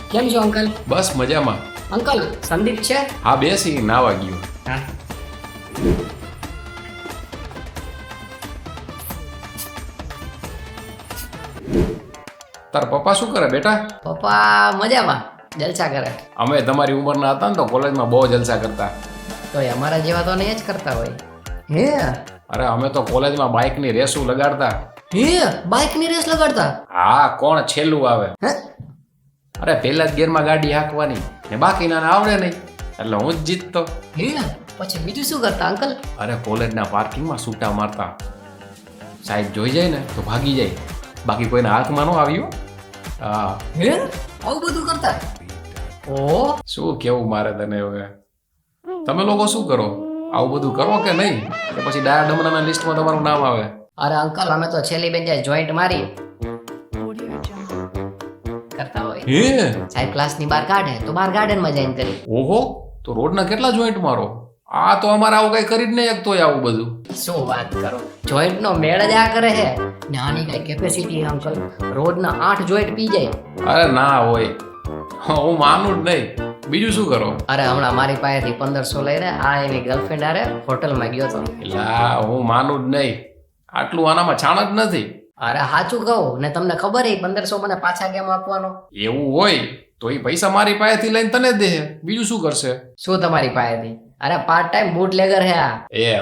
કેમ છો અંકલ? બસ મજામાં. અંકલ સંદીપ છે? હા બેસી નાવા ગયો. હા. તાર પપ્પા શું કરે બેટા? પપ્પા મજામાં, જલસા કરે. અમે તમારી ઉંમરના હતા ને તો કોલેજમાં બહુ જલસા કરતા. તો અમારા જેવા તો નહીં જ કરતા હોય. હે અરે અમે તો કોલેજમાં બાઇકની રેસું લગાડતા. બાઇકની રેસ લગાડતા? હા, કોણ છેલ્લું આવે. હે અરે પહેલા જ ગેરમાં ગાડી હાંકવાની ને બાકીના આવડે નહીં એટલે હું જ જીતતો. પછી બીજું શું કરતા અંકલ? અરે કોલેજના પાર્કિંગમાં સૂટા મારતા. સાહેબ જોઈ જાય ને તો ભાગી જાય, બાકી કોઈના હાથમાં ન આવ્યું. હા. આવું બધું કરતા? ઓ શું કેવું મારે તને હવે? તમે લોકો શું કરો? આવું બધું કરો કે નહીં? કે પછી ડાયા ડમરાના લિસ્ટમાં તમારું નામ આવે? અરે અંકલ અમે તો છેલ્લી બેન્ચે જોઈન્ટ મારી કરતા હોય. સાહેબ ક્લાસની બહાર કાઢે તો બહાર ગાર્ડનમાં જઈને કરી. ઓહો, તો રોડના કેટલા જોઈન્ટ મારો? આ તો અમારે આવું કઈ કરી જ નહીં શકતો આવું બધું. શું વાત કરો, જોઈન્ટ નો મેળ જ આ કરે છે. નાની કઈ કેપેસિટી અંકલ, રોજના 8 જોઈન્ટ પી જાય. અરે ના હોય, હું માનું જ નહીં. બીજું શું કરો? અરે હમણાં મારી પાસેથી 1500 લઈને આ એની ગર્લફ્રેન્ડ હારે હોટલમાં ગયો તો. એલા હું માનું જ નહીં, આટલું આનામાં છાણ જ નથી. અરે સાચું કહું ને તમને ખબર એ 1500 મને પાછા કેમ આપવાનો? એવું હોય તો એ પૈસા મારી પાસેથી લઈને તને દે, બીજું શું કરશે? શું તમારી પાસેથી? અરે પાર્ટ ટાઈમ બૂટ લેગર હે આ.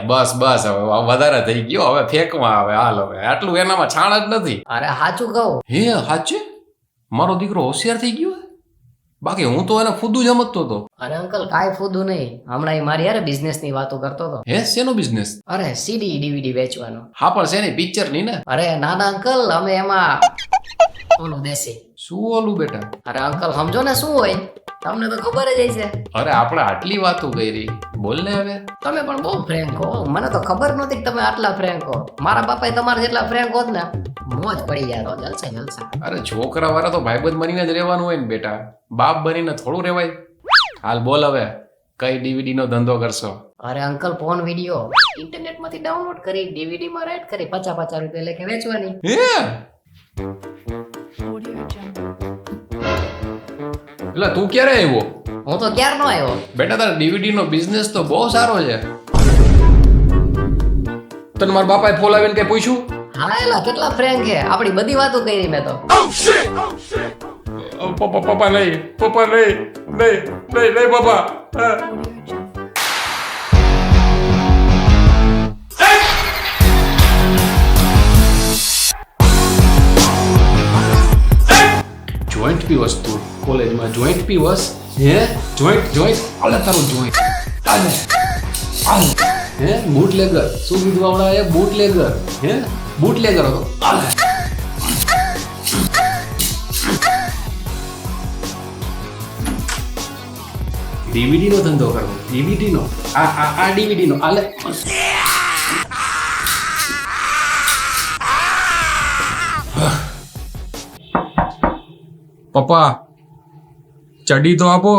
બસ બસ, હવે વધારે થઈ ગયો, હવે ફેંકમાં આવે. હાલ હવે આટલું એનામાં છાણ જ નથી. અરે સાચું કહું. સાચે મારો દીકરો હોશિયાર થઈ ગયો. બાકી હું તો એને ફૂદું જ સમજતો હતો. અરે અંકલ કાંઈ ફૂદું નહીં, હમણાં એ મારી યાર બિઝનેસ ની વાતો કરતો હતો. શેનો બિઝનેસ? અરે સીડી ડીવીડી વેચવાનો. હા પણ શેની? પિક્ચર ની ને? અરે નાના અંકલ અમે એમાં ઓલું દેશી. શું ઓલું બેટા? અરે અંકલ સમજો ને શું હોય, તમને તો ખબર જ હશે. અરે આપણે આટલી વાતો કરી, બોલ ને હવે. તમે પણ બહુ ફ્રેન્ક હો, મને તો ખબર નહોતી કે તમે આટલા ફ્રેન્ક હો. મારા બાપાએ તમારા જેટલા ફ્રેન્ક હોત ને મોજ પડી જાય. જલસા જલસા. અરે છોકરા વાળા તો ભાઈબંધ બનીને જ રહેવાનું હોય ને બેટા, બાપ બનીને થોડું રહેવાય. હાલ બોલ હવે, કઈ ડીવીડી નો ધંધો કરશો? અરે અંકલ ફોન વિડીયો ઇન્ટરનેટ માંથી ડાઉનલોડ કરી ડીવીડી માં રાઈટ કરી 50-50 રૂપિયા લેખે વેચવાની. એટલે તું ક્યારે આવ્યો? હું તો ક્યારનો આવ્યો. બેટા તારા ડીવીડી નો બિઝનેસ તો બહુ સારો છે. તને મારા બાપાએ ફોન આવીને કઈ પૂછ્યું? હા એલા કેટલા ફ્રેન્ક છે, આપણી બધી વાતો કરી મેં તો. પપ્પા નહીં, પપ્પા નહીં, નહીં નહીં નહીં પપ્પા. જોઈન્ટ પીવસ તું કોલેજમાં? જોઈન્ટ પીવસ? જોઈન્ટ આલે તારું જોઈન્ટ આલે આલે. બૂટ લેગર શું કીધું આવડા? બૂટ લેગર. બૂટ લેગર હતો. આલે ડીવીડી નો ધંધો કરવો. ડીવીડી નો આ ડીવીડી નો આલે. પપ્પા ચડી તો આપો.